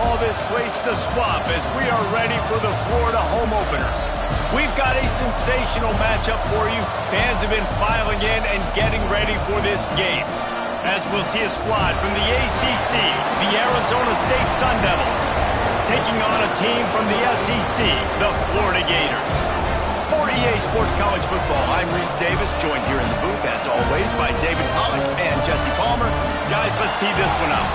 call this place the Swamp as we are ready for the Florida home opener. We've got a sensational matchup for you. Fans have been filing in and getting ready for this game. As we'll see a squad from the ACC, the Arizona State Sun Devils, taking on a team from the SEC, the Florida Gators. For EA Sports College Football, I'm Reese Davis, joined here in the booth, as always, by David Pollack and Jesse Palmer. Guys, let's tee this one up.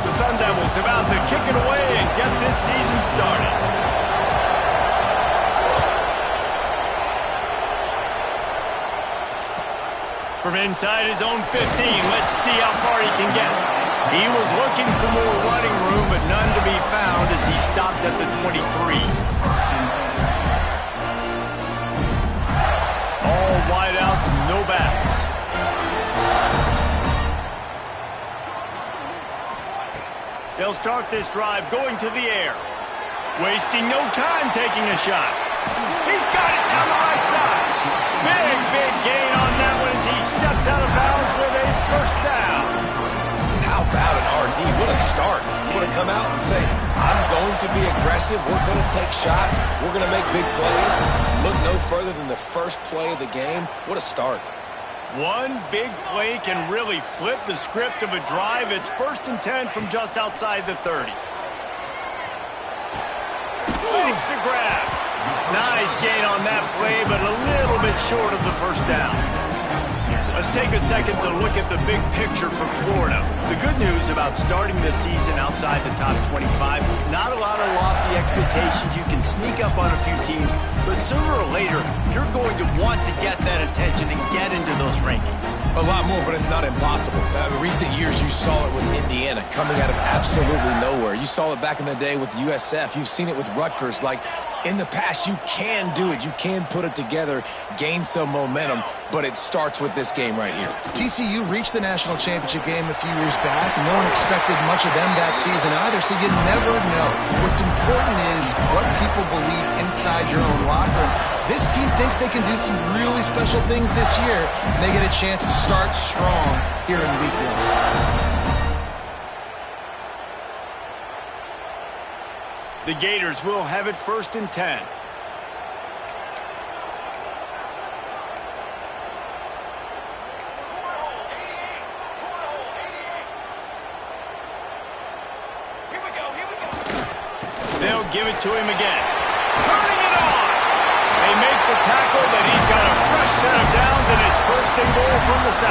The Sun Devils about to kick it away and get this season started. From inside his own 15, let's see how far he can get. He was looking for more running room, but none to be found as he stopped at the 23. All wideouts, no backs. They'll start this drive going to the air. Wasting no time taking a shot. He's got it down the right side. Big gain on that one as he steps out of bounds with a first down. How about an RD? What a start. You want to come out and say, I'm going to be aggressive. We're going to take shots. We're going to make big plays. Look no further than the first play of the game. What a start. One big play can really flip the script of a drive. It's 1st and 10 from just outside the 30. Makes the grab. Nice gain on that play, but a little bit short of the first down. Let's take a second to look at the big picture for Florida. The good news about starting this season outside the top 25, not a lot of lofty expectations. You can sneak up on a few teams, but sooner or later, you're going to want to get that attention and get into those rankings. A lot more, but it's not impossible. In recent years, you saw it with Indiana coming out of absolutely nowhere. You saw it back in the day with USF. You've seen it with Rutgers. Like, in the past, you can do it. You can put it together, gain some momentum, but it starts with this game right here. TCU reached the national championship game a few years back, and no one expected much of them that season either, so you never know. What's important is what people believe inside your own locker room. This team thinks they can do some really special things this year, and they get a chance to start strong here in week 1. The Gators will have it 1st and 10. They'll give it to him again. Turning it on. They make the tackle, but he's got a fresh set of downs, and it's 1st and goal from the 7.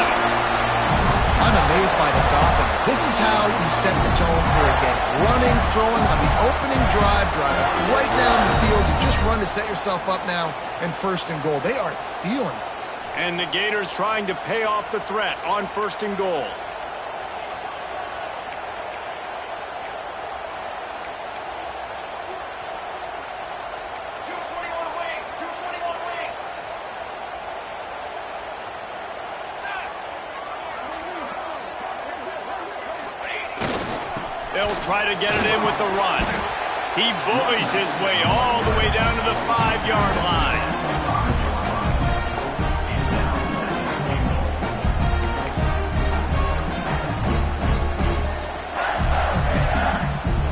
I'm amazed by this offense. This is how you set the tone for a game. Running, throwing on the opening drive, driving right down the field. You just run to set yourself up now and 1st and goal. They are feeling it. And the Gators trying to pay off the threat on 1st and goal. They'll try to get it in with the run. He bullies his way all the way down to the 5-yard line.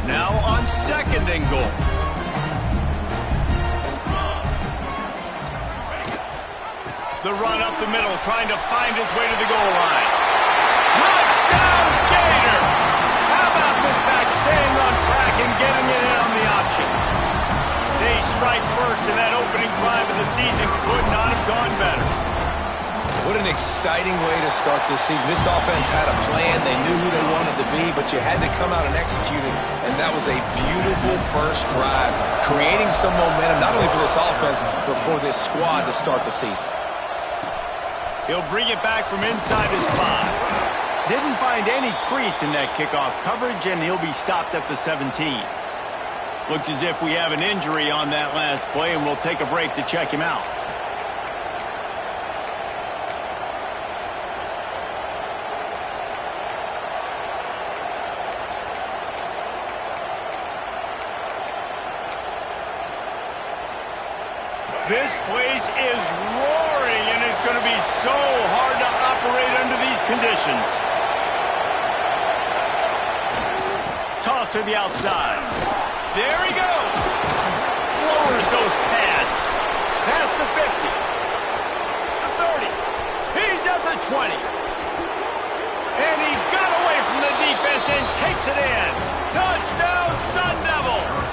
Now on 2nd and goal. The run up the middle, trying to find his way to the goal line. Touchdown, Gator! This back staying on track and getting it in on the option. They strike first, and that opening drive of the season could not have gone better. What an exciting way to start this season. This offense had a plan. They knew who they wanted to be, but you had to come out and execute it, and that was a beautiful first drive, creating some momentum, not only for this offense, but for this squad to start the season. He'll bring it back from inside his 5. Didn't find any crease in that kickoff coverage, and he'll be stopped at the 17. Looks as if we have an injury on that last play, and we'll take a break to check him out. This place is roaring, and it's going to be so hard to operate under these conditions. Toss to the outside. There he goes. Lowers those pads. Past the 50. The 30. He's at the 20. And he got away from the defense and takes it in. Touchdown, Sun Devils.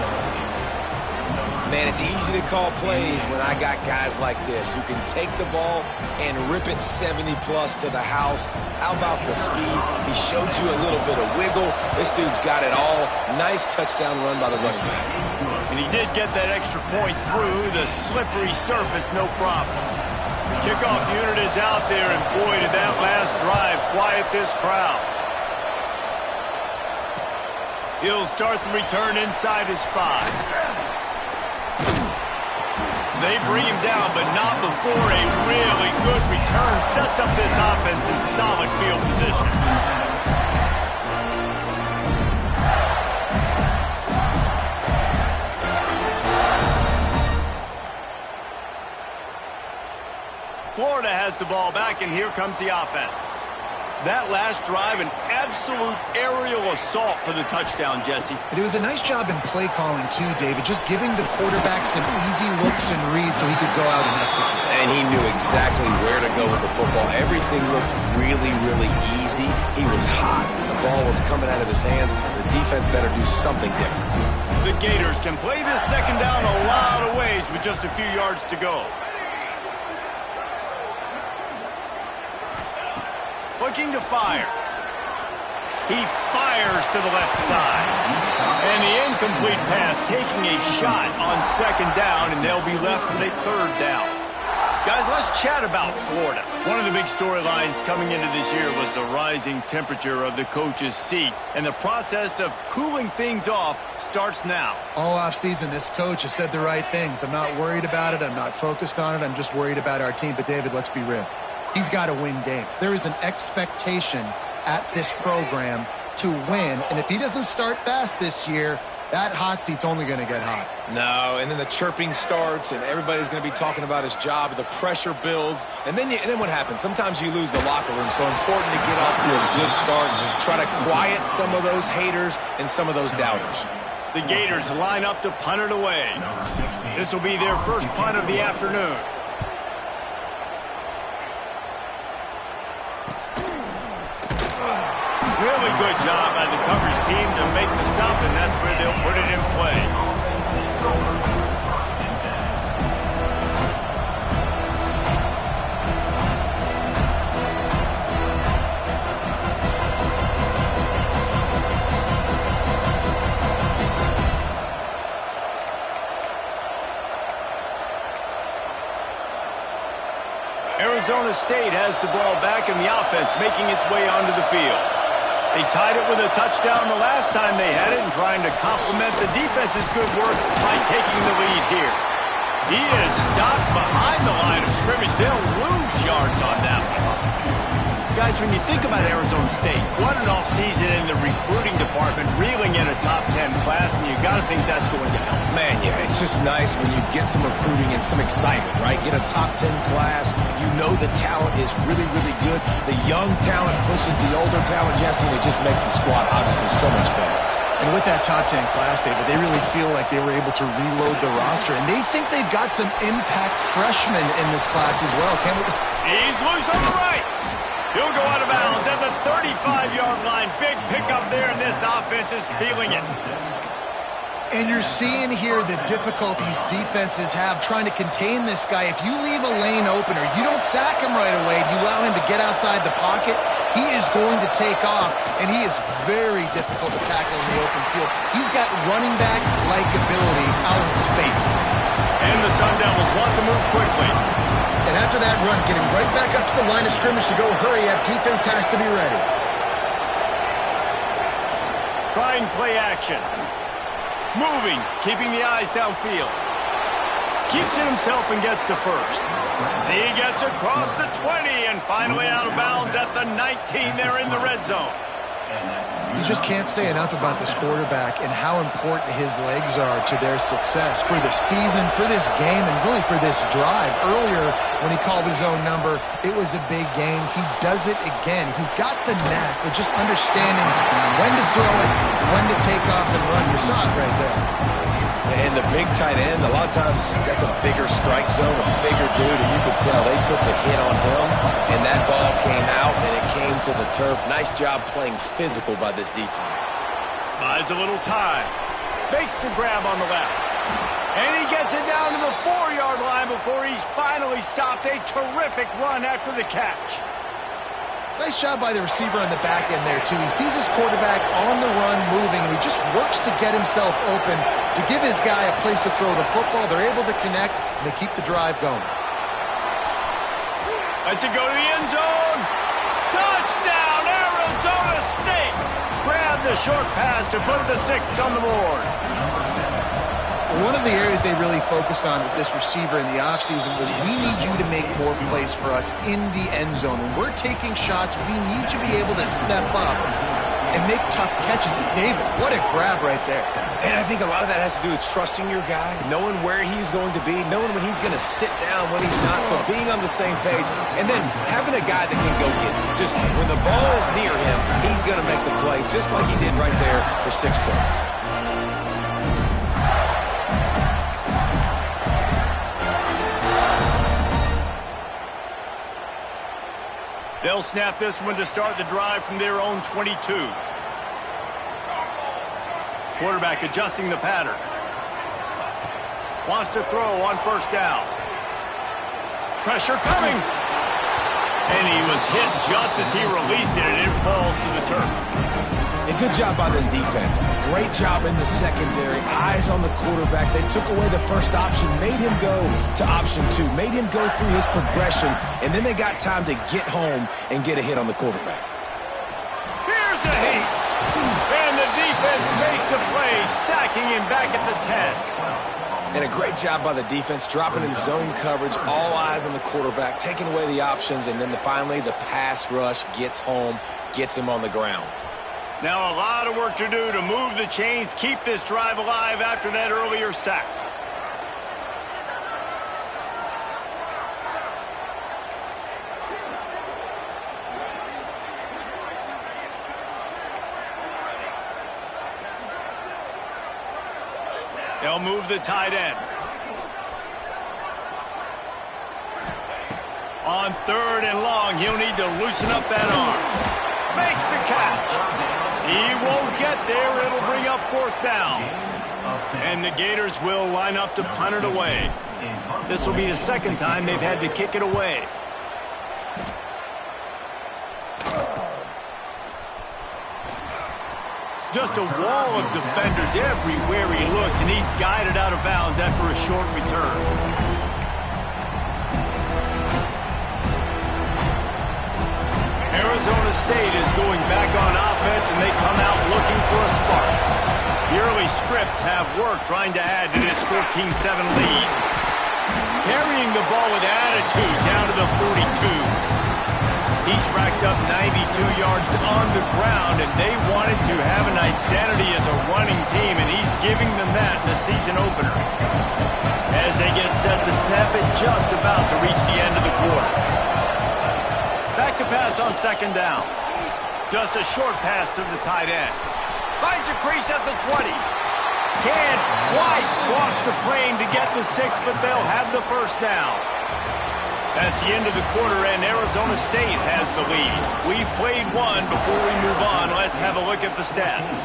Man, it's easy to call plays when I got guys like this who can take the ball and rip it 70-plus to the house. How about the speed? He showed you a little bit of wiggle. This dude's got it all. Nice touchdown run by the running back. And he did get that extra point through the slippery surface, no problem. The kickoff unit is out there, and boy, did that last drive quiet this crowd. He'll start the return inside his 5. They bring him down, but not before a really good return sets up this offense in solid field position. Florida has the ball back, and here comes the offense. That last drive, an absolute aerial assault for the touchdown, Jesse. But it was a nice job in play calling, too, David, just giving the quarterback some easy looks and reads so he could go out and execute. And he knew exactly where to go with the football. Everything looked really, really easy. He was hot. The ball was coming out of his hands. The defense better do something different. The Gators can play this second down a lot of ways with just a few yards to go. Looking to fire. He fires to the left side. And the incomplete pass taking a shot on second down, and they'll be left with a third down. Guys, let's chat about Florida. One of the big storylines coming into this year was the rising temperature of the coach's seat, and the process of cooling things off starts now. All offseason, this coach has said the right things. I'm not worried about it. I'm not focused on it. I'm just worried about our team. But, David, let's be real. He's got to win games. There is an expectation at this program to win, and if he doesn't start fast this year, that hot seat's only going to get hot. No, and then the chirping starts, and everybody's going to be talking about his job. The pressure builds, and then what happens? Sometimes you lose the locker room, so important to get off to a good start and try to quiet some of those haters and some of those doubters. The Gators line up to punt it away. This will be their first punt of the afternoon. Really good job by the coverage team to make the stop, and that's where they'll put it in play. Arizona State has the ball back, and the offense making its way onto the field. They tied it with a touchdown the last time they had it and trying to complement the defense's good work by taking the lead here. He is stopped behind the line of scrimmage. They'll lose yards on that one. Guys, when you think about Arizona State, what an offseason in the recruiting department, reeling in a top 10 class, and you got to think that's going to help. Man, yeah, it's just nice when you get some recruiting and some excitement, right? Get a top 10 class. You know the talent is really, really good. The young talent pushes the older talent, Jesse, and it just makes the squad obviously so much better. And with that top 10 class, David, they really feel like they were able to reload the roster, and they think they've got some impact freshmen in this class as well. Can't wait to see. He's loose on the right. He'll go out of bounds at the 35-yard line. Big pickup there, and this offense is feeling it. And you're seeing here the difficulties defenses have trying to contain this guy. If you leave a lane open or you don't sack him right away, you allow him to get outside the pocket, he is going to take off, and he is very difficult to tackle in the open field. He's got running back-like ability out in space. And the Sun Devils want to move quickly. And after that run, getting right back up to the line of scrimmage to go hurry up, defense has to be ready. Trying play action. Moving, keeping the eyes downfield. Keeps it himself and gets the first. He gets across the 20 and finally out of bounds at the 19 there in the red zone. You just can't say enough about this quarterback and how important his legs are to their success for the season, for this game, and really for this drive. Earlier, when he called his own number, it was a big gain. He does it again. He's got the knack of just understanding when to throw it, when to take off and run. You saw it right there. And the big tight end, a lot of times that's a bigger strike zone, a bigger dude, and you could tell they put the hit on him, and that ball came out, and it came to the turf. Nice job playing physical by this defense. Buys a little time. Makes the grab on the left. And he gets it down to the 4-yard line before he's finally stopped. A terrific run after the catch. Nice job by the receiver on the back end there, too. He sees his quarterback on the run moving, and he just works to get himself open to give his guy a place to throw the football. They're able to connect, and they keep the drive going. Lets it go to the end zone. Touchdown, Arizona State. Grab the short pass to put the 6 on the board. One of the areas they really focused on with this receiver in the offseason was we need you to make more plays for us in the end zone. When we're taking shots, we need you to be able to step up and make tough catches. And David, what a grab right there. And I think a lot of that has to do with trusting your guy, knowing where he's going to be, knowing when he's going to sit down, when he's not, so being on the same page, and then having a guy that can go get it. Just when the ball is near him, he's going to make the play, just like he did right there for 6 points. They'll snap this one to start the drive from their own 22. Quarterback adjusting the pattern. Wants to throw on first down. Pressure coming. And he was hit just as he released it, and it falls to the turf. A good job by this defense. Great job in the secondary. Eyes on the quarterback. They took away the first option, made him go to option 2, made him go through his progression, and then they got time to get home and get a hit on the quarterback. Here's a hit. And the defense makes a play, sacking him back at the 10. And a great job by the defense, dropping in zone coverage, all eyes on the quarterback, taking away the options, and then finally the pass rush gets home, gets him on the ground. Now a lot of work to do to move the chains, keep this drive alive after that earlier sack. They'll move the tight end. On 3rd and long, he'll need to loosen up that arm. Makes the catch. He won't get there. It'll bring up 4th down. And the Gators will line up to punt it away. This will be the 2nd time they've had to kick it away. Just a wall of defenders everywhere he looks, and he's guided out of bounds after a short return. Arizona State is going back on offense, and they come out looking for a spark. The early scripts have worked trying to add to this 14-7 lead. Carrying the ball with attitude down to the 42. He's racked up 92 yards on the ground, and they wanted to have an identity as a running team, and he's giving them that in the season opener. As they get set to snap it, just about to reach the end of the quarter. Back to pass on 2nd down. Just a short pass to the tight end. Finds a crease at the 20. Can't quite cross the plane to get the 6, but they'll have the 1st down. That's the end of the quarter, and Arizona State has the lead. We've played one. Before we move on, let's have a look at the stats.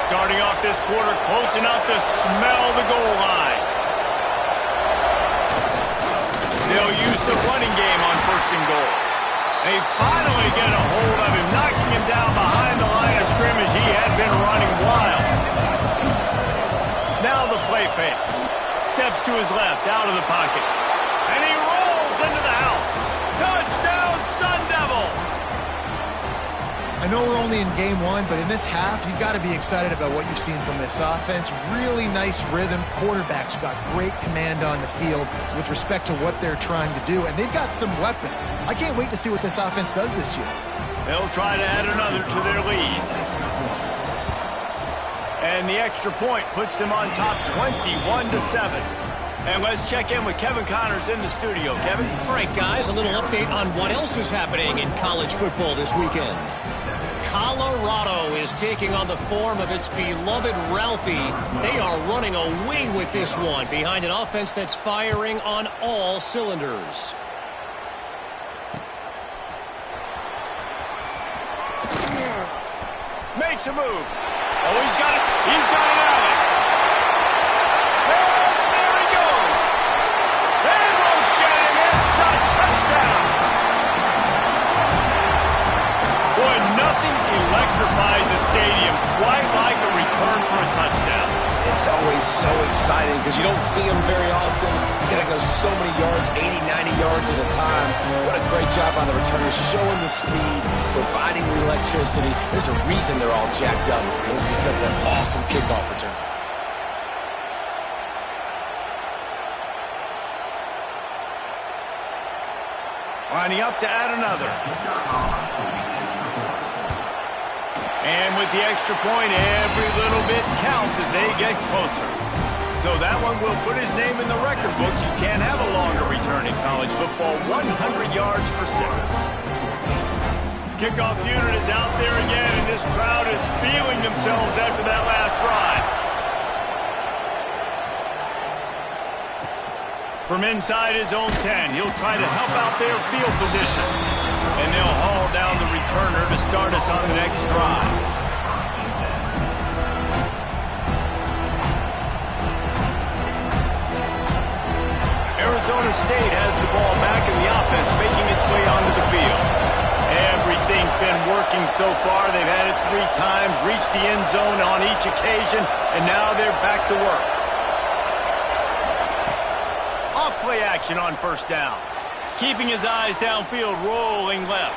Starting off this quarter, close enough to smell the goal line. They'll use the running game on 1st and goal. They finally get a hold of him, knocking him down behind the line of scrimmage. He had been running wild. Now the play fake. Steps to his left, out of the pocket. And he rolls into the house. Touchdown, Sun Devils! I know we're only in game one, but in this half, you've got to be excited about what you've seen from this offense. Really nice rhythm. Quarterback's got great command on the field with respect to what they're trying to do, and they've got some weapons. I can't wait to see what this offense does this year. They'll try to add another to their lead. And the extra point puts them on top 21-7. And let's check in with Kevin Connors in the studio. Kevin? All right, guys, a little update on what else is happening in college football this weekend. Colorado is taking on the form of its beloved Ralphie. They are running away with this one behind an offense that's firing on all cylinders. Makes a move. Oh, he's got it. He's got it out. Electrifies the stadium quite like a return for a touchdown. It's always so exciting because you don't see them very often. You got to go so many yards, 80, 90 yards at a time. What a great job by the returners, showing the speed, providing the electricity. There's a reason they're all jacked up, and it's because of that awesome kickoff return. Lining up to add another. And with the extra point, every little bit counts as they get closer. So that one will put his name in the record books. You can't have a longer return in college football. 100 yards for 6. Kickoff unit is out there again, and this crowd is feeling themselves after that last drive. From inside his own 10, he'll try to help out their field position. And they'll haul down the returner to start us on the next drive. Arizona State has the ball back in the offense, making its way onto the field. Everything's been working so far. They've had it 3 times, reached the end zone on each occasion, and now they're back to work. Off-play action on first down. Keeping his eyes downfield, rolling left.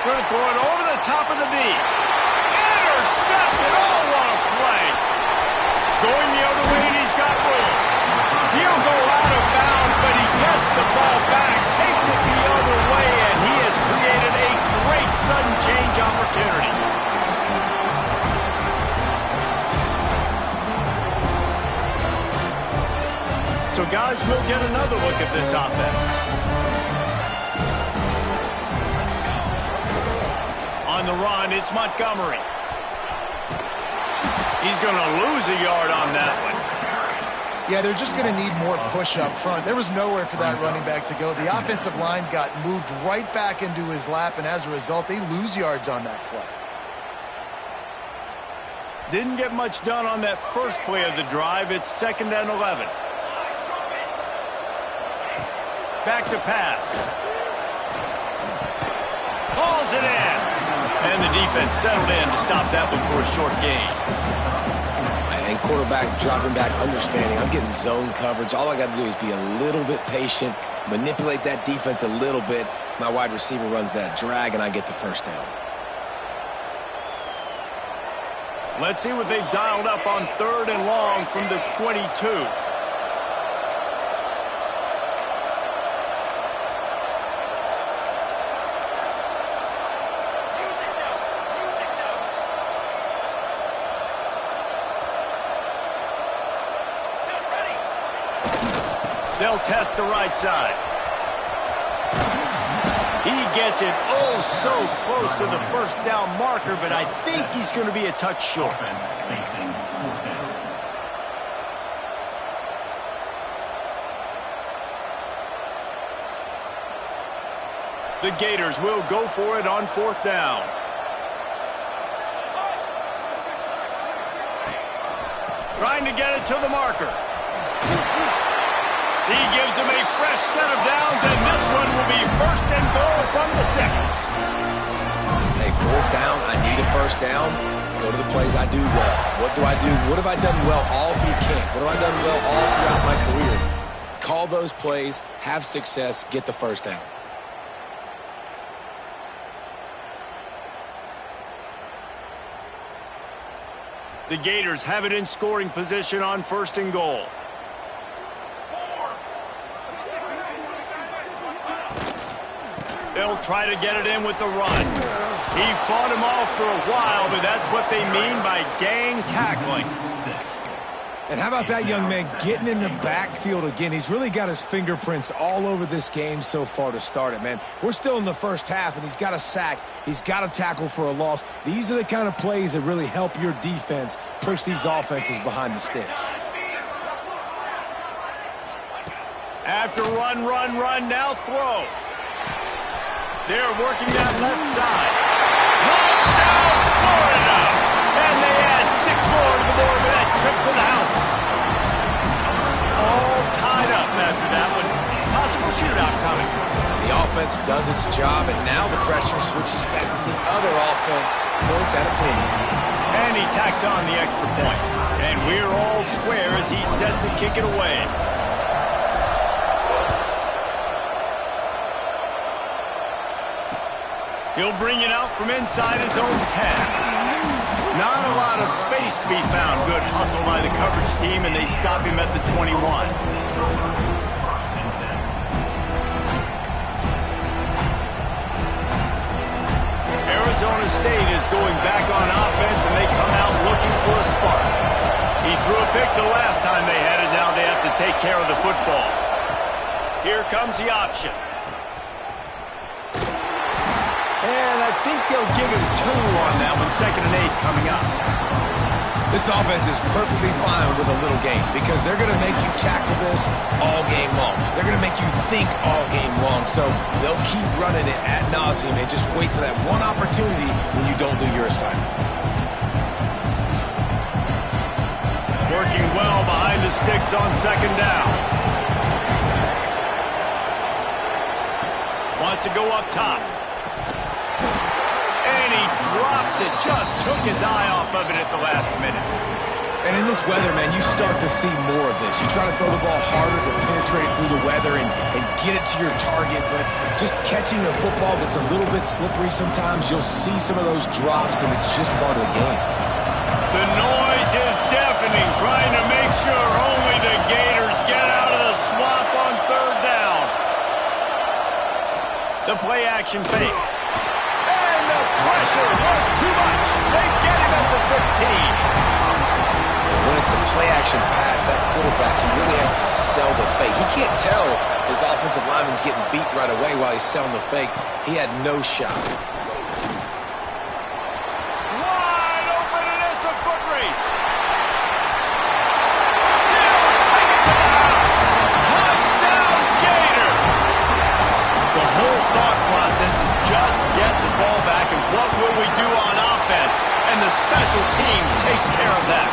Going to throw it over the top of the D. Intercepted! Oh, what a play! Going the other way, and he's got room. He'll go out of bounds, but he gets the ball back, takes it the other way, and he has created a great sudden change opportunity. So, guys, we'll get another look at this offense. On the run, it's Montgomery. He's going to lose a yard on that one. Yeah, they're just going to need more push up front. There was nowhere for that running back to go. The offensive line got moved right back into his lap, and as a result, they lose yards on that play. Didn't get much done on that first play of the drive. It's 2nd and 11. Back to pass. Hauls it in. And the defense settled in to stop that one for a short gain. And quarterback dropping back, understanding I'm getting zone coverage. All I got to do is be a little bit patient, manipulate that defense a little bit. My wide receiver runs that drag, and I get the first down. Let's see what they've dialed up on 3rd and long from the 22. They'll test the right side. He gets it oh so close to the first down marker, but I think he's going to be a touch short. The Gators will go for it on 4th down. Trying to get it to the marker. He gives him a fresh set of downs, and this one will be 1st and goal from the 6. Hey, 4th down, I need a first down. Go to the plays I do well. What do I do? What have I done well all through camp? What have I done well all throughout my career? Call those plays, have success, get the first down. The Gators have it in scoring position on 1st and goal. They'll try to get it in with the run. He fought him off for a while, but that's what they mean by gang tackling. And how about that young man getting in the backfield again? He's really got his fingerprints all over this game so far to start it, man. We're still in the first half, and he's got a sack. He's got a tackle for a loss. These are the kind of plays that really help your defense push these offenses behind the sticks. After run, now throw. They're working that left side. Touchdown, Florida! And they add 6 more to the board with that trip to the house. All tied up after that one. Possible shootout coming. The offense does its job, and now the pressure switches back to the other offense. Points at a premium. And he tacks on the extra point. And we're all square as he's set to kick it away. He'll bring it out from inside his own 10. Not a lot of space to be found. Good hustle by the coverage team, and they stop him at the 21. Arizona State is going back on offense, and they come out looking for a spark. He threw a pick the last time they had it. Now they have to take care of the football. Here comes the option. And I think they'll give him 2 on that one. 2nd and 8 coming up. This offense is perfectly fine with a little game because they're going to make you tackle this all game long. They're going to make you think all game long. So they'll keep running it ad nauseum and just wait for that one opportunity when you don't do your assignment. Working well behind the sticks on 2nd down. Wants to go up top. And he drops it. Just took his eye off of it at the last minute. And in this weather, man, you start to see more of this. You try to throw the ball harder to penetrate through the weather and get it to your target, but just catching a football that's a little bit slippery sometimes, you'll see some of those drops, and it's just part of the game. The noise is deafening, trying to make sure only the Gators get out of the swamp on 3rd down. The play action fake. Pressure was too much. They get him at the 15. When it's a play-action pass, that quarterback, he really has to sell the fake. He can't tell his offensive lineman's getting beat right away while he's selling the fake. He had no shot. Wide open, and it's a foot race. They'll take it to the house. Touchdown, Gators. The whole thought process is just get the ball back, and what will we do on offense? And the special teams takes care of that.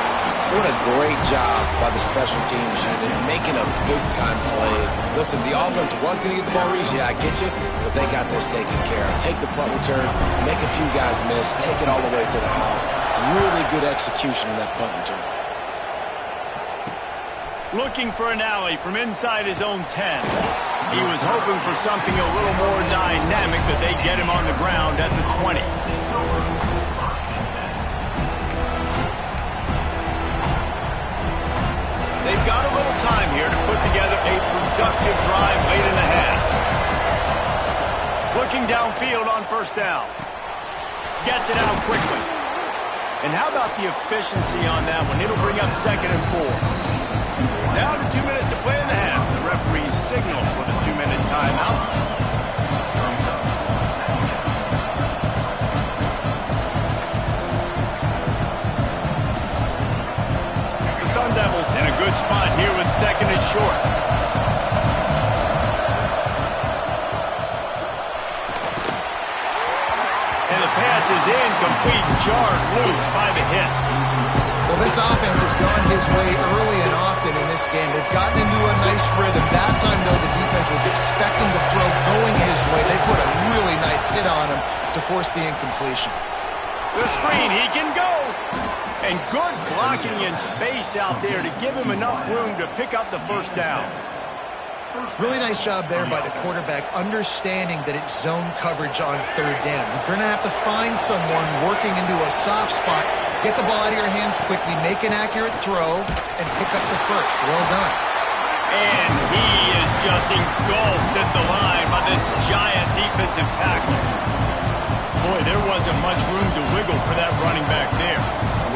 What a great job by the special teams unit making a big-time play. Listen, the offense was going to get the ball reached. Yeah, I get you, but they got this taken care of. Take the punt return, make a few guys miss, take it all the way to the house. Really good execution in that punt return. Looking for an alley from inside his own 10. He was hoping for something a little more dynamic, but they get him on the ground at the 20. They've got a little time here to put together a productive drive late in the half. Looking downfield on 1st down. Gets it out quickly. And how about the efficiency on that one? It'll bring up 2nd and 4. Down to 2 minutes to play in the half. The referee's signal for the 2-minute timeout. The Sun Devils in a good spot here with 2nd and short. And the pass is incomplete, jarred loose by the hit. Well, this offense has gone his way early and often in this game. They've gotten into a nice rhythm. That time, though, the defense was expecting the throw going his way. They put a really nice hit on him to force the incompletion. The screen, he can go. And good blocking in space out there to give him enough room to pick up the 1st down. Really nice job there by the quarterback, understanding that it's zone coverage on third down. You're going to have to find someone working into a soft spot, get the ball out of your hands quickly, make an accurate throw, and pick up the first. Well done. And he is just engulfed at the line by this giant defensive tackle. Boy, there wasn't much room to wiggle for that running back there.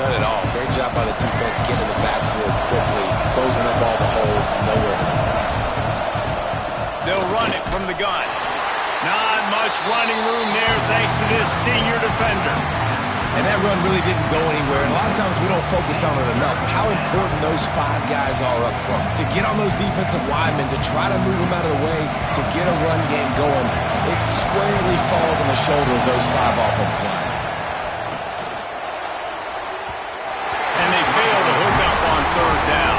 None at all. Great job by the defense getting in the backfield quickly, closing up all the holes, nowhere to go. They'll run it from the gun. Not much running room there thanks to this senior defender. And that run really didn't go anywhere. And a lot of times we don't focus on it enough. But how important those 5 guys are up front. To get on those defensive linemen, to try to move them out of the way, to get a run game going, it squarely falls on the shoulder of those 5 offensive linemen. And they fail to hook up on third down.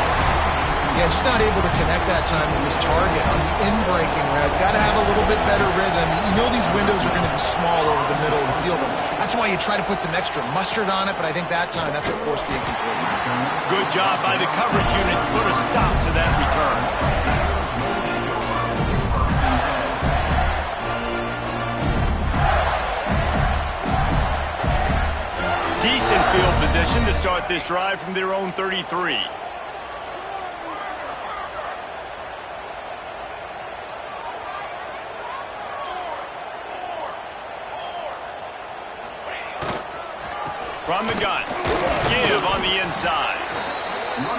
Yeah, just not able to connect that time with his target on the in-breaking route. Got to have a little bit better rhythm. You know these windows are going to be small over the middle of the field. That's why you try to put some extra mustard on it, but I think that time that's what forced the incomplete. Good job by the coverage unit to put a stop to that return. Decent field position to start this drive from their own 33. From the gun. Give on the inside.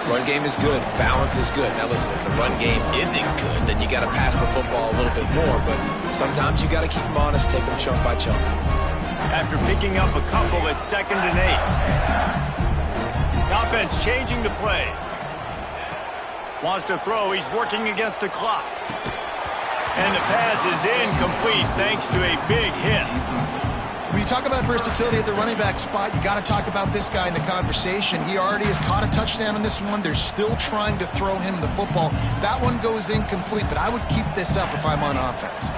Run game is good. Balance is good. Now listen, if the run game isn't good, then you got to pass the football a little bit more. But sometimes you got to keep them honest, take them chunk by chunk. After picking up a couple at 2nd and 8. Offense changing the play. Wants to throw. He's working against the clock. And the pass is incomplete thanks to a big hit. When you talk about versatility at the running back spot, you got to talk about this guy in the conversation. He already has caught a touchdown in this one. They're still trying to throw him the football. That one goes incomplete, but I would keep this up if I'm on offense.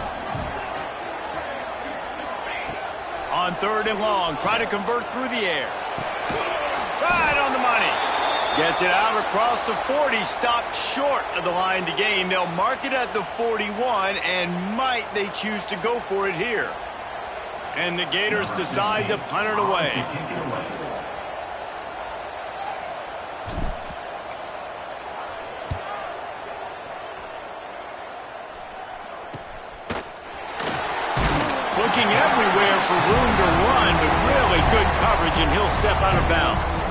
On 3rd and long, try to convert through the air. Right on the money. Gets it out across the 40, stopped short of the line to gain. They'll mark it at the 41, and might they choose to go for it here. And the Gators decide to punt it away. Looking everywhere for room to run, but really good coverage, and he'll step out of bounds.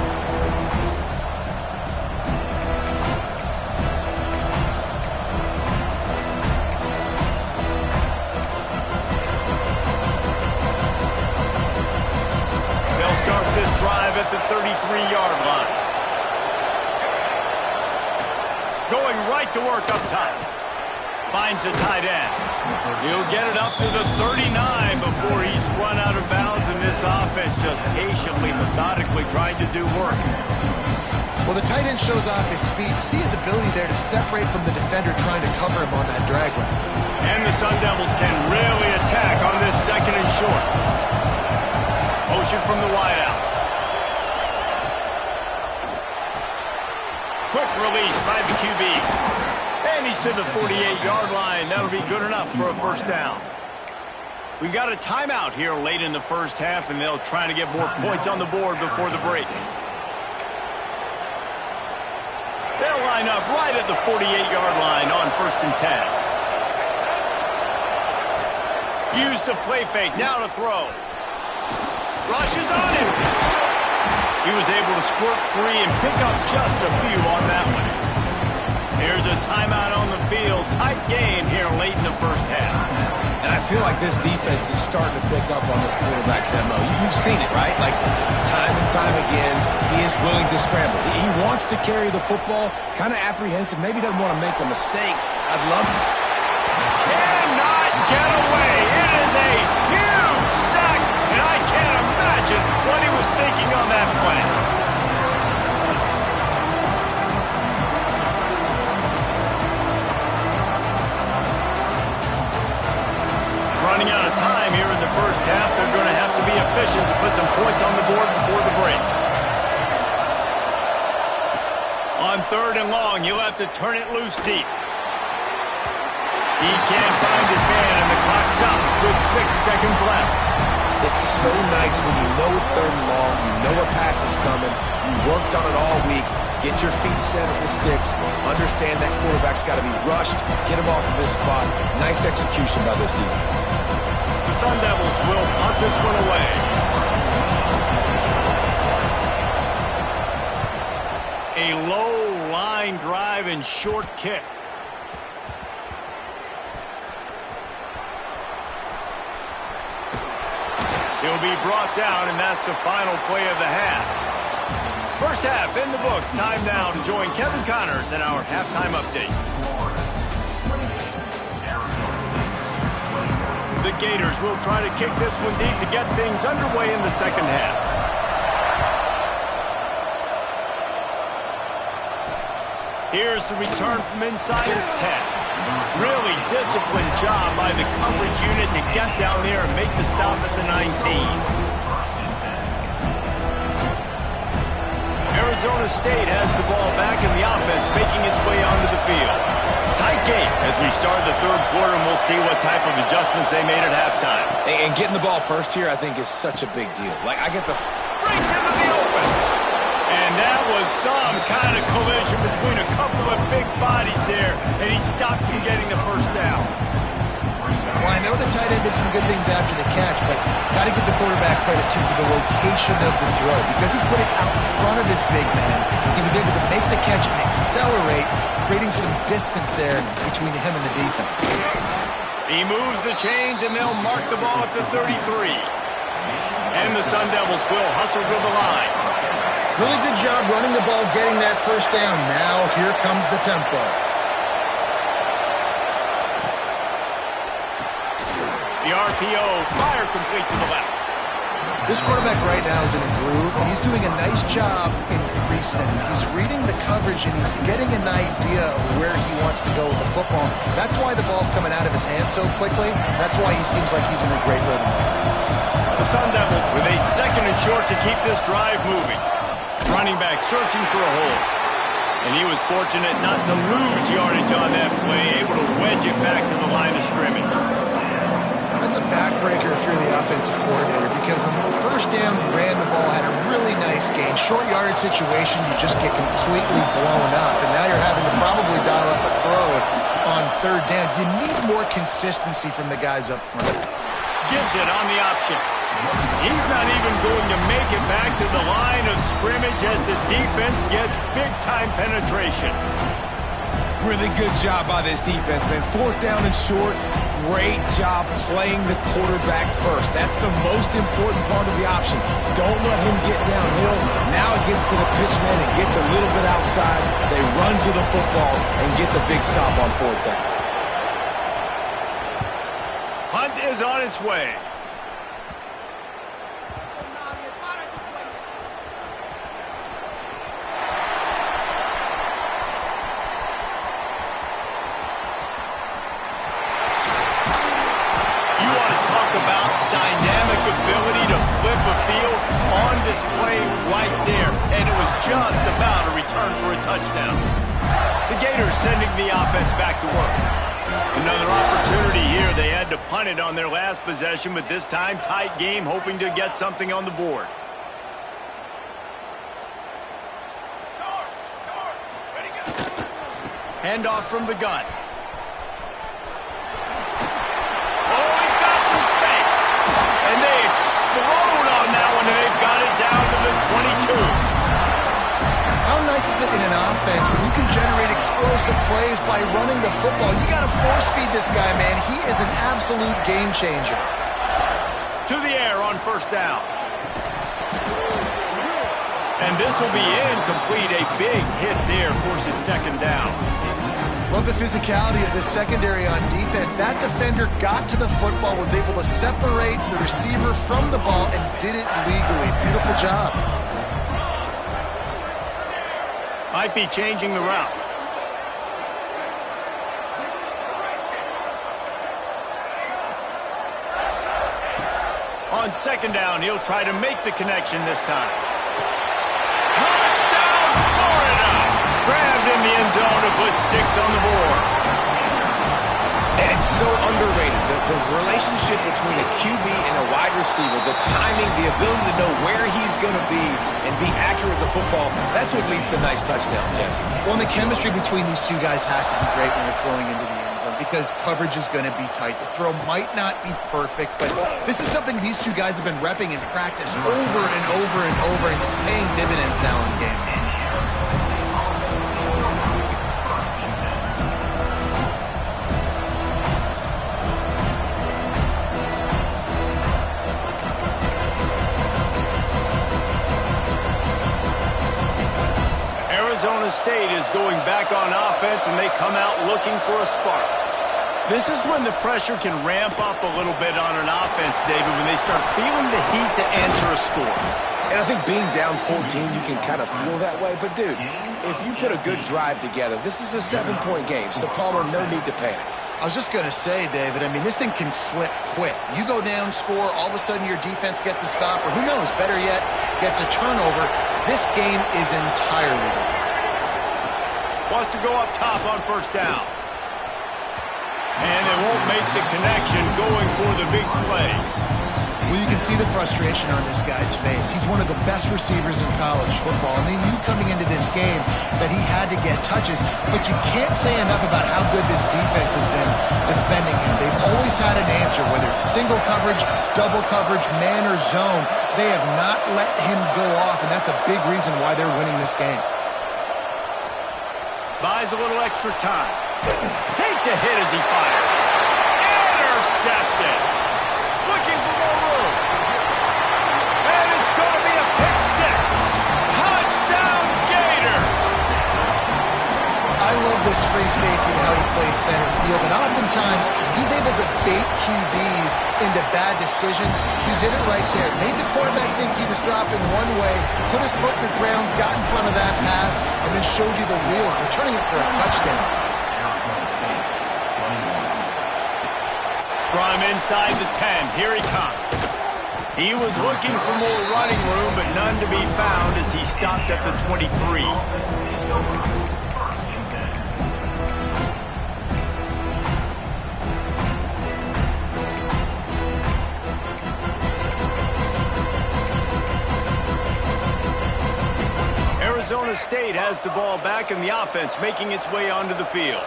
Start this drive at the 33-yard line. Going right to work up top. Finds the tight end. He'll get it up to the 39 before he's run out of bounds, and this offense just patiently, methodically trying to do work. Well, the tight end shows off his speed. You see his ability there to separate from the defender trying to cover him on that drag route. And the Sun Devils can really attack on this 2nd and short. Motion from the wideout. Quick release by the QB. And he's to the 48-yard line. That'll be good enough for a first down. We got a timeout here late in the first half, and they'll try to get more points on the board before the break. They'll line up right at the 48-yard line on 1st and 10. Use the play fake. Now to throw. Rushes on him. He was able to squirt free and pick up just a few on that one. Here's a timeout on the field. Tight game here late in the first half. And I feel like this defense is starting to pick up on this quarterback's MO. You've seen it, right? Like, time and time again, he is willing to scramble. He wants to carry the football, kind of apprehensive, maybe doesn't want to make a mistake. I'd love to. Cannot get away. It is a huge sack, and I can't imagine what he was thinking on that play. Running out of time here in the first half. They're going to have to be efficient to put some points on the board before the break. On 3rd and long, you'll have to turn it loose deep. He can't find his man, and the clock stops with 6 seconds left. It's so nice when you know it's third and long, you know a pass is coming, you worked on it all week, get your feet set at the sticks, understand that quarterback's got to be rushed, get him off of his spot. Nice execution by this defense. The Sun Devils will punt this one away. A low line drive and short kick. He'll be brought down, and that's the final play of the half. First half in the books. Time now to join Kevin Connors in our halftime update. The Gators will try to kick this one deep to get things underway in the second half. Here's the return from inside his 10. Really disciplined job by the coverage unit to get down there and make the stop at the 19. Arizona State has the ball back in the offense, making its way onto the field. Tight game as we start the third quarter, and we'll see what type of adjustments they made at halftime. And getting the ball first here, I think, is such a big deal. Like, I get the... Brings him to the open. And that was some kind of collision between a couple of big bodies there, and he stopped from getting the first down. Well, I know the tight end did some good things after the catch, but got to give the quarterback credit, too, for the location of the throw. Because he put it out in front of his big man, he was able to make the catch and accelerate, creating some distance there between him and the defense. He moves the chains, and they'll mark the ball at the 33. And the Sun Devils will hustle to the line. Really good job running the ball, getting that first down. Now here comes the tempo. The RPO, fire complete to the left. This quarterback right now is in a groove, and he's doing a nice job in pre-snap. He's reading the coverage, and he's getting an idea of where he wants to go with the football. That's why the ball's coming out of his hands so quickly. That's why he seems like he's in a great rhythm. The Sun Devils with a second and short to keep this drive moving. Running back searching for a hole. And he was fortunate not to lose yardage on that play, able to wedge it back to the line of scrimmage. That's a backbreaker if you're the offensive coordinator, because on the first down, you ran the ball, had a really nice gain. Short yardage situation, you just get completely blown up. And now you're having to probably dial up a throw on third down. You need more consistency from the guys up front. Gives it on the option. He's not even going to make it back to the line of scrimmage as the defense gets big-time penetration. Really good job by this defense, man. Fourth down and short. Great job playing the quarterback first. That's the most important part of the option. Don't let him get downhill. Now it gets to the pitchman. It gets a little bit outside. They run to the football and get the big stop on fourth down. Hunt is on its way. Display right there, and it was just about a return for a touchdown. The Gators sending the offense back to work. Another opportunity here. They had to punt it on their last possession, but this time tight game, hoping to get something on the board. Handoff from the gun. Oh, he's got some space, and they explode on that one, and they've got it down to the 22. How nice is it in an offense when you can generate explosive plays by running the football? You got to force feed this guy, man. He is an absolute game changer. To the air on first down. And this will be incomplete. A big hit there forces second down. Love the physicality of this secondary on defense. That defender got to the football, was able to separate the receiver from the ball, and did it legally. Beautiful job. Might be changing the route. On second down, he'll try to make the connection this time. Touchdown, Florida! Grabbed in the end zone to put 6 on the board. And it's so underrated. The relationship between a QB and a wide receiver, the timing, the ability to know where he's going to be and be accurate with the football, that's what leads to nice touchdowns, Jesse. Well, and the chemistry between these two guys has to be great when they're throwing into the end zone because coverage is going to be tight. The throw might not be perfect, but this is something these two guys have been repping in practice over and over and over, and it's paying dividends now in game. Arizona State is going back on offense, and they come out looking for a spark. This is when the pressure can ramp up a little bit on an offense, David, when they start feeling the heat to answer a score. And I think being down 14, you can kind of feel that way. But, dude, if you put a good drive together, this is a 7-point game, so Palmer, no need to panic. I was just going to say, David, I mean, this thing can flip quick. You go down, score, all of a sudden your defense gets a stop, or who knows, better yet, gets a turnover. This game is entirely different. Wants to go up top on first down. And they won't make the connection going for the big play. Well, you can see the frustration on this guy's face. He's one of the best receivers in college football, and they knew coming into this game that he had to get touches, but you can't say enough about how good this defense has been defending him. They've always had an answer, whether it's single coverage, double coverage, man or zone. They have not let him go off, and that's a big reason why they're winning this game. Buys a little extra time. Takes a hit as he fires. Intercepted. Looking for more room. And it's going to be a pick six. Touchdown, Gator. I love this free safety and how he plays center field. And oftentimes, he's able to bait QBs into bad decisions. He did it right there. Made the quarterback think he was dropping one way, put his foot in the ground, got in front of that pass, and then showed you the wheels, returning it for a touchdown. From inside the 10, here he comes. He was looking for more running room, but none to be found as he stopped at the 23. Arizona State has the ball back in the offense, making its way onto the field.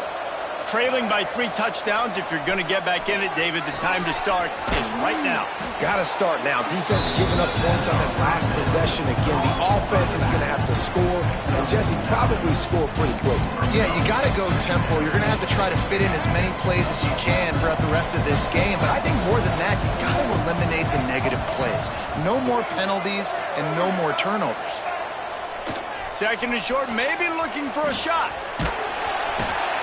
Trailing by 3 touchdowns. If you're going to get back in it, David, the time to start is right now. Got to start now. Defense giving up points on that last possession again. The offense is going to have to score, and Jesse probably score pretty quick. Yeah, you got to go tempo. You're going to have to try to fit in as many plays as you can throughout the rest of this game. But I think more than that, you got to eliminate the negative plays. No more penalties and no more turnovers. Second and short, maybe looking for a shot.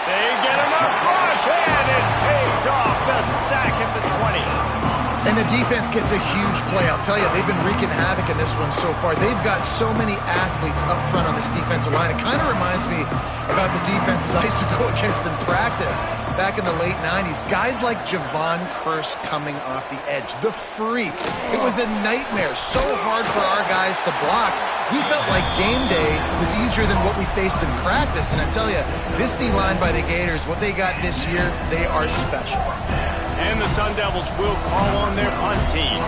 They get enough rush, and it pays off. The sack at the 20. And the defense gets a huge play. I'll tell you, they've been wreaking havoc in this one so far. They've got so many athletes up front on this defensive line. It kind of reminds me about the defenses I used to go against in practice back in the late 90s. Guys like Javon Curse coming off the edge. The freak. It was a nightmare. So hard for our guys to block. We felt like game day was easier than what we faced in practice. And I tell you, this D-line by the Gators, what they got this year, they are special. And the Sun Devils will call on their punt team.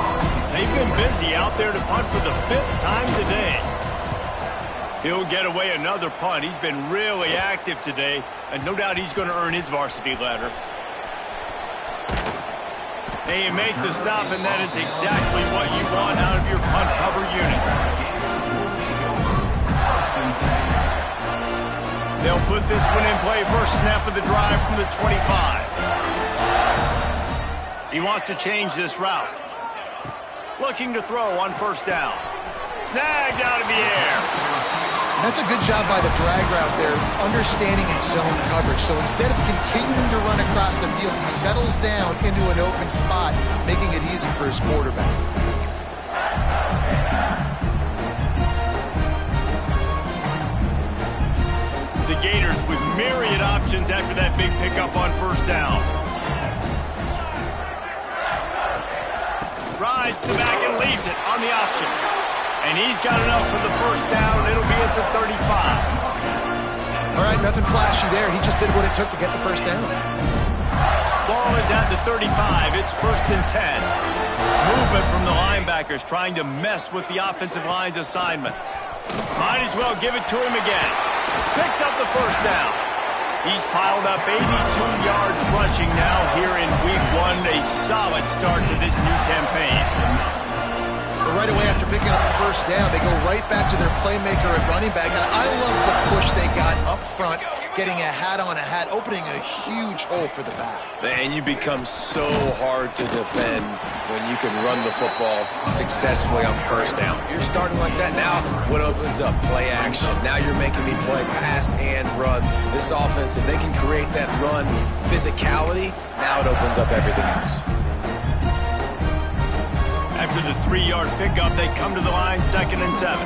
They've been busy out there to punt for the 5th time today. He'll get away another punt. He's been really active today, and no doubt he's going to earn his varsity letter. And you make the stop, and that is exactly what you want out of your punt cover unit. They'll put this one in play. First snap of the drive from the 25. He wants to change this route. Looking to throw on first down. Snagged out of the air. And that's a good job by the drag route there, understanding its zone coverage. So instead of continuing to run across the field, he settles down into an open spot, making it easy for his quarterback. The Gators with myriad options after that big pickup on first down. Rides the back and leaves it on the option. And he's got enough for the first down. It'll be at the 35. All right, nothing flashy there. He just did what it took to get the first down. Ball ball is at the 35. It's 1st and 10. Movement from the linebackers trying to mess with the offensive line's assignments. Might as well give it to him again. Picks up the 1st down. He's piled up 82 yards rushing now here in Week 1. A solid start to this new campaign. But right away after picking up the 1st down, they go right back to their playmaker at running back. And I love the push they got up front, getting a hat on a hat, opening a huge hole for the back. And you become so hard to defend when you can run the football successfully on 1st down. You're starting like that. Now what opens up? Play action. Now you're making me play pass and run. This offense, if they can create that run physicality, now it opens up everything else. After the 3-yard pickup, they come to the line 2nd and 7.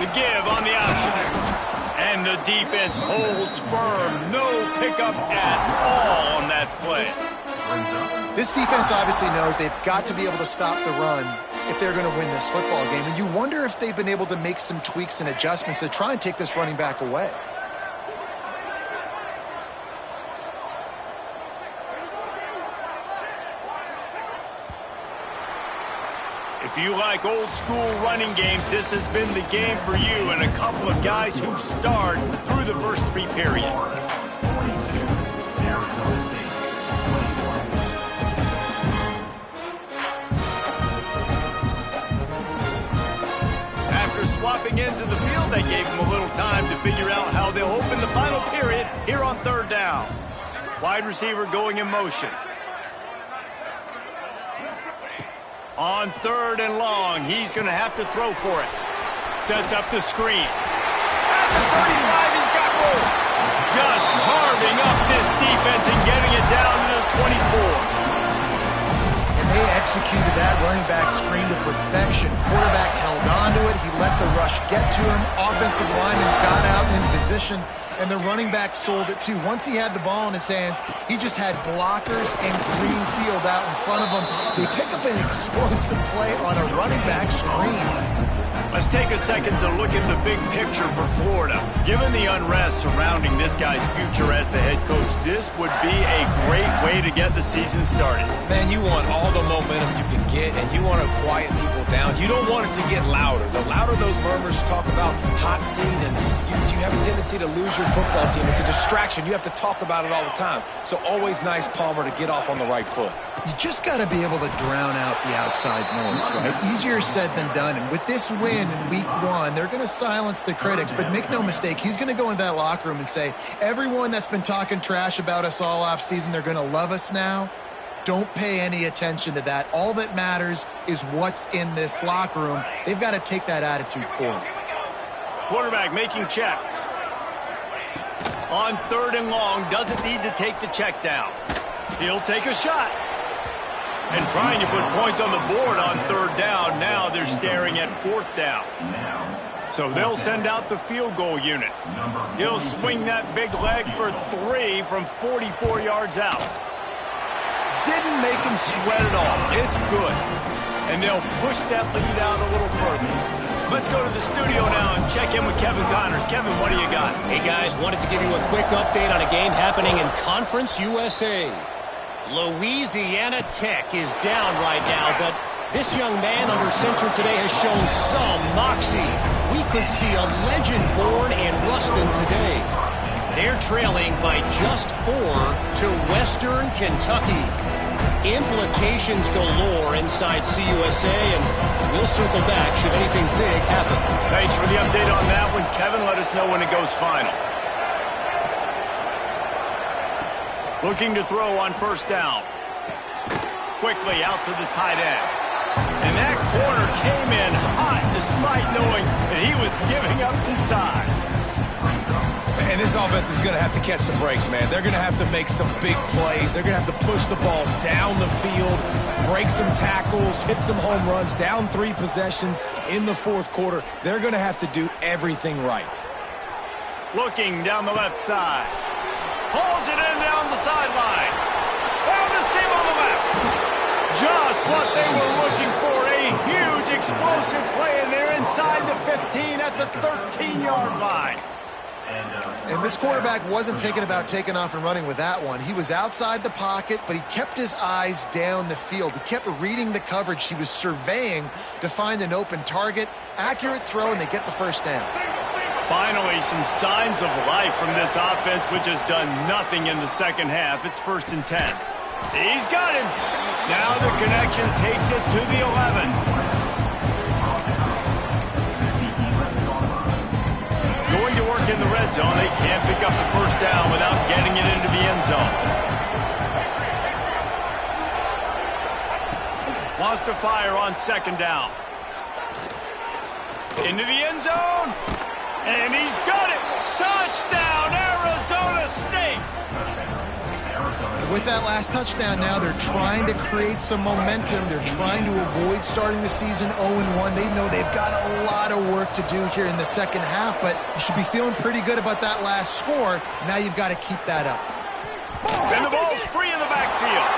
The give on the option. And the defense holds firm. No pickup at all on that play. This defense obviously knows they've got to be able to stop the run if they're going to win this football game. And you wonder if they've been able to make some tweaks and adjustments to try and take this running back away. If you like old-school running games, this has been the game for you and a couple of guys who start through the first 3 periods. After swapping ends of the field, they gave them a little time to figure out how they'll open the final period here on 3rd down. Wide receiver going in motion. On 3rd and long, he's going to have to throw for it. Sets up the screen. At the 35, he's got room. Just carving up this defense and getting it down to the 24. And they executed that running back screen to perfection. Quarterback held on to it. He let the rush get to him. Offensive lineman got out in position. And the running back sold it too. Once he had the ball in his hands, he just had blockers and green field out in front of him. They pick up an explosive play on a running back screen. Let's take a second to look at the big picture for Florida. Given the unrest surrounding this guy's future as the head coach, this would be a great way to get the season started. Man, you want all the momentum you can get, and you want to quiet people down. You don't want it to get louder. The louder those murmurs talk about hot seat, and you have a tendency to lose your football team. It's a distraction. You have to talk about it all the time. So always nice, Palmer, to get off on the right foot. You just got to be able to drown out the outside noise, right? Easier said than done. And with this win in Week 1, they're going to silence the critics. But make no mistake, he's going to go into that locker room and say, everyone that's been talking trash about us all offseason, they're going to love us now. Don't pay any attention to that. All that matters is what's in this locker room. They've got to take that attitude forward. Quarterback making checks. On 3rd and long, doesn't need to take the check down. He'll take a shot. And trying to put points on the board on 3rd down. Now they're staring at 4th down. So they'll send out the field goal unit. He'll swing that big leg for 3 from 44 yards out. Didn't make him sweat at all. It's good. And they'll push that lead out a little further. Let's go to the studio now and check in with Kevin Connors. Kevin, what do you got? Hey, guys, wanted to give you a quick update on a game happening in Conference USA. Louisiana Tech is down right now, but this young man under center today has shown some moxie. We could see a legend born in Ruston today. They're trailing by just 4 to Western Kentucky. Implications galore inside CUSA, and we'll circle back should anything big happen. Thanks for the update on that one, Kevin. Let us know when it goes final. Looking to throw on 1st down. Quickly out to the tight end. And that corner came in hot despite knowing that he was giving up some size. And this offense is going to have to catch some breaks, man. They're going to have to make some big plays. They're going to have to push the ball down the field, break some tackles, hit some home runs, down 3 possessions in the 4th quarter. They're going to have to do everything right. Looking down the left side. Pulls it in down the sideline. Down the seam on the left. Just what they were looking for. A huge explosive play, and they're inside the 15 at the 13-yard line. And this quarterback wasn't thinking about taking off and running with that one. He was outside the pocket, but he kept his eyes down the field. He kept reading the coverage. He was surveying to find an open target. Accurate throw, and they get the first down. Finally, some signs of life from this offense, which has done nothing in the second half. It's 1st and 10. He's got him. Now the connection takes it to the 11. Going to work in the red zone. They can't pick up the first down without getting it into the end zone. Wants to fire on 2nd down. Into the end zone. And he's got it. Touchdown, Arizona State. With that last touchdown now, they're trying to create some momentum. They're trying to avoid starting the season 0-1. They know they've got a lot of work to do here in the second half, but you should be feeling pretty good about that last score. Now you've got to keep that up. And the ball's free in the backfield.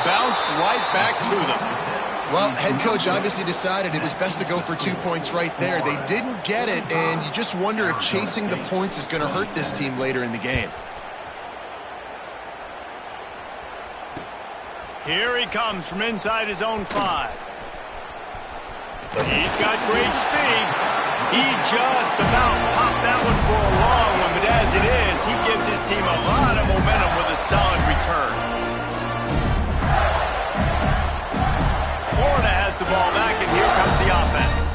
Bounced right back to them. Well, head coach obviously decided it was best to go for 2 points right there. They didn't get it, and you just wonder if chasing the points is going to hurt this team later in the game. Here he comes from inside his own 5. He's got great speed. He just about popped that one for a long one, but as it is, he gives his team a lot of momentum with a solid return. Florida has the ball back, and here comes the offense.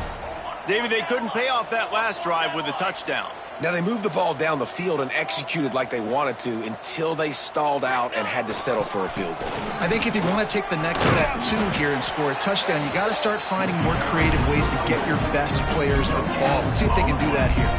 David, they couldn't pay off that last drive with a touchdown. Now, they moved the ball down the field and executed like they wanted to until they stalled out and had to settle for a field goal. I think if you want to take the next step, too, here and score a touchdown, you got to start finding more creative ways to get your best players the ball. Let's see if they can do that here.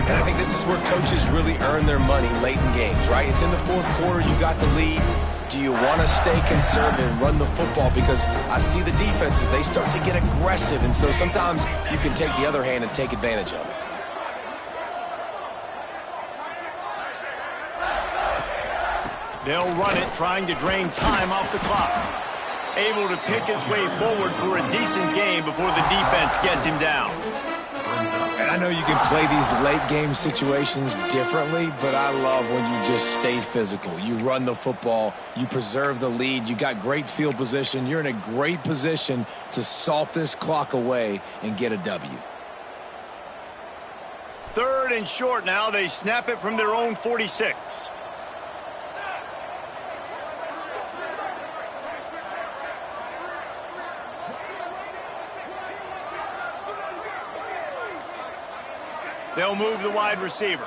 And I think this is where coaches really earn their money late in games, right? It's in the 4th quarter. You got the lead. Do you want to stay conservative and run the football? Because I see the defenses, they start to get aggressive, and so sometimes you can take the other hand and take advantage of it. They'll run it, trying to drain time off the clock. Able to pick his way forward for a decent game before the defense gets him down. And I know you can play these late game situations differently, but I love when you just stay physical. You run the football, you preserve the lead, you got great field position, you're in a great position to salt this clock away and get a W. 3rd and short now. They snap it from their own 46. They'll move the wide receiver.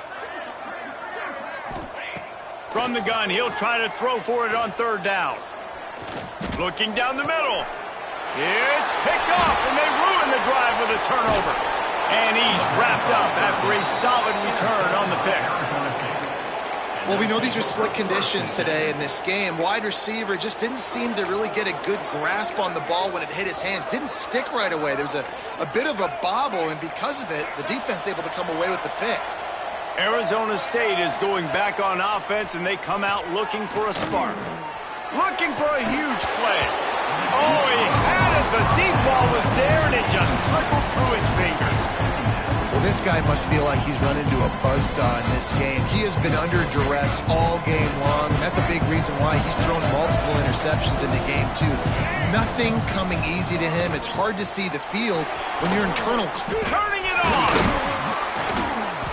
From the gun, he'll try to throw for it on 3rd down. Looking down the middle. It's picked off, and they ruin the drive with a turnover. And he's wrapped up after a solid return on the pick. Well, we know these are slick conditions today in this game. Wide receiver just didn't seem to really get a good grasp on the ball when it hit his hands. Didn't stick right away. There was a bit of a bobble, and because of it, the defense able to come away with the pick. Arizona State is going back on offense, and they come out looking for a spark. Looking for a huge play. Oh, he had it. The deep ball was there, and it just trickled through his fingers. Well, this guy must feel like he's run into a buzzsaw in this game. He has been under duress all game long, and that's a big reason why he's thrown multiple interceptions in the game, too. Nothing coming easy to him. It's hard to see the field when you're internal. Turning it on!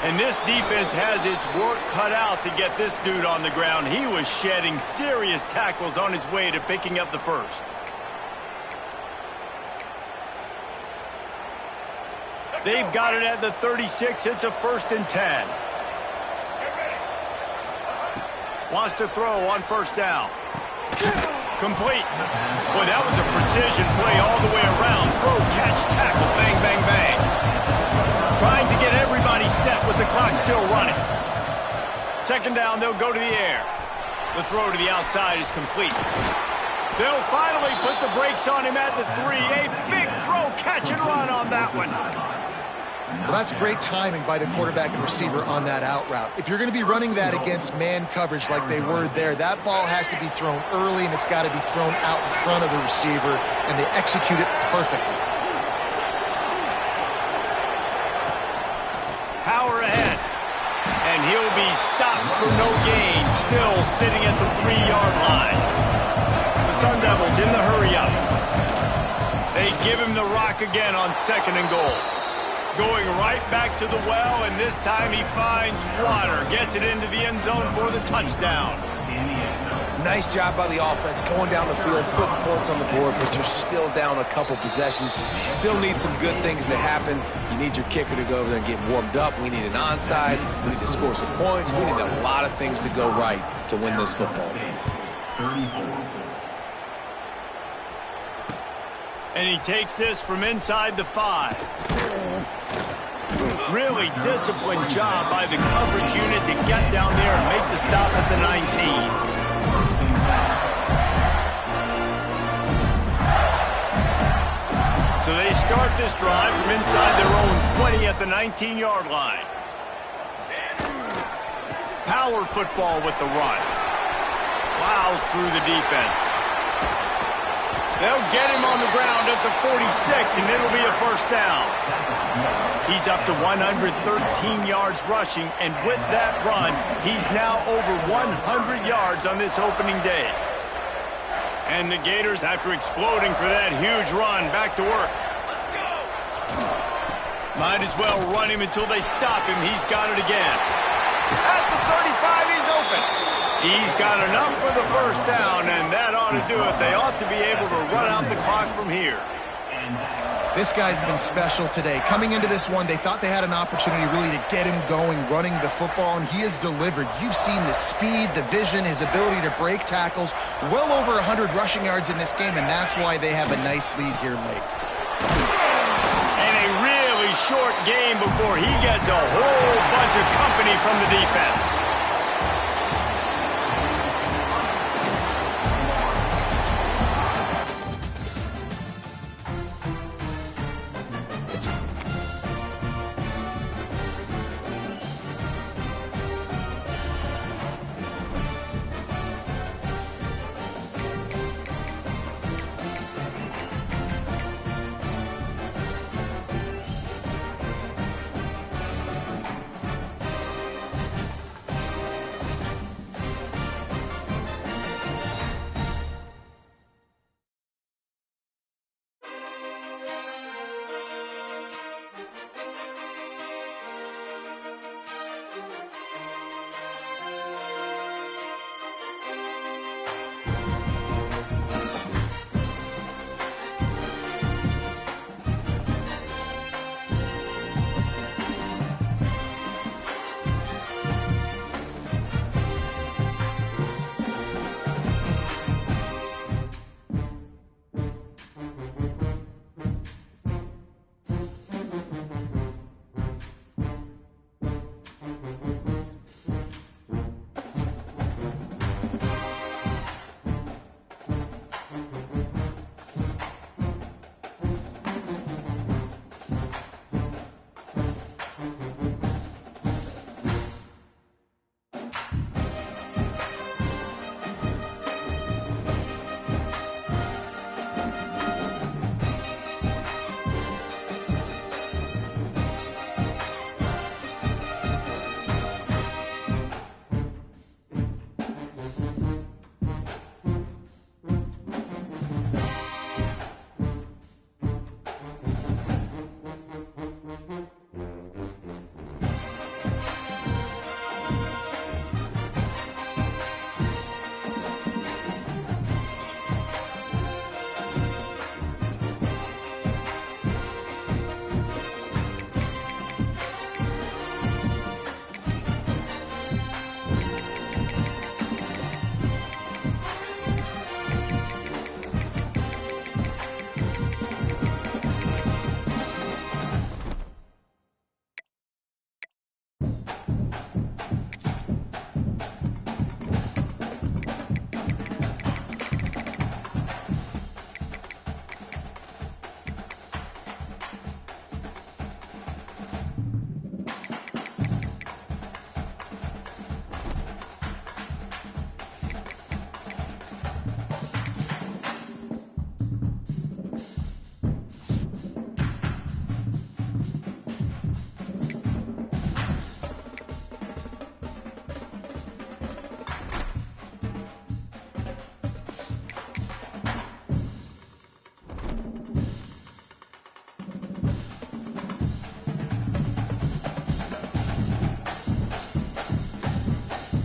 And this defense has its work cut out to get this dude on the ground. He was shedding serious tackles on his way to picking up the first. They've got it at the 36. It's a 1st and 10. Wants to throw on 1st down. Complete. Boy, that was a precision play all the way around. Throw, catch, tackle, bang, bang, bang. Trying to get everybody set with the clock still running. 2nd down, they'll go to the air. The throw to the outside is complete. They'll finally put the brakes on him at the 3. A big throw, catch and run on that one. Well, that's great timing by the quarterback and receiver on that out route. If you're going to be running that against man coverage like they were there, that ball has to be thrown early, and it's got to be thrown out in front of the receiver, and they execute it perfectly. Power ahead. he's stopped for no gain, still sitting at the 3-yard line. The Sun Devils in the hurry-up. They give him the rock again on 2nd and goal. Going right back to the well, and this time he finds water. Gets it into the end zone for the touchdown. Nice job by the offense going down the field, putting points on the board, but you're still down a couple possessions. Still need some good things to happen. You need your kicker to go over there and get warmed up. We need an onside. We need to score some points. We need a lot of things to go right to win this football game. And he takes this from inside the 5. Really disciplined job by the coverage unit to get down there and make the stop at the 19. So they start this drive from inside their own 20 at the 19-yard line. Power football with the run. Plows through the defense. They'll get him on the ground at the 46, and it'll be a first down. He's up to 113 yards rushing, and with that run, he's now over 100 yards on this opening day. And the Gators, after exploding for that huge run, back to work. Might as well run him until they stop him. He's got it again. At the 35, he's open. He's got enough for the first down, and that ought to do it. They ought to be able to run out the clock from here. This guy's been special today. Coming into this one, they thought they had an opportunity really to get him going, running the football, and he has delivered. You've seen the speed, the vision, his ability to break tackles. Well over 100 rushing yards in this game, and that's why they have a nice lead here late. And a really short game before he gets a whole bunch of company from the defense.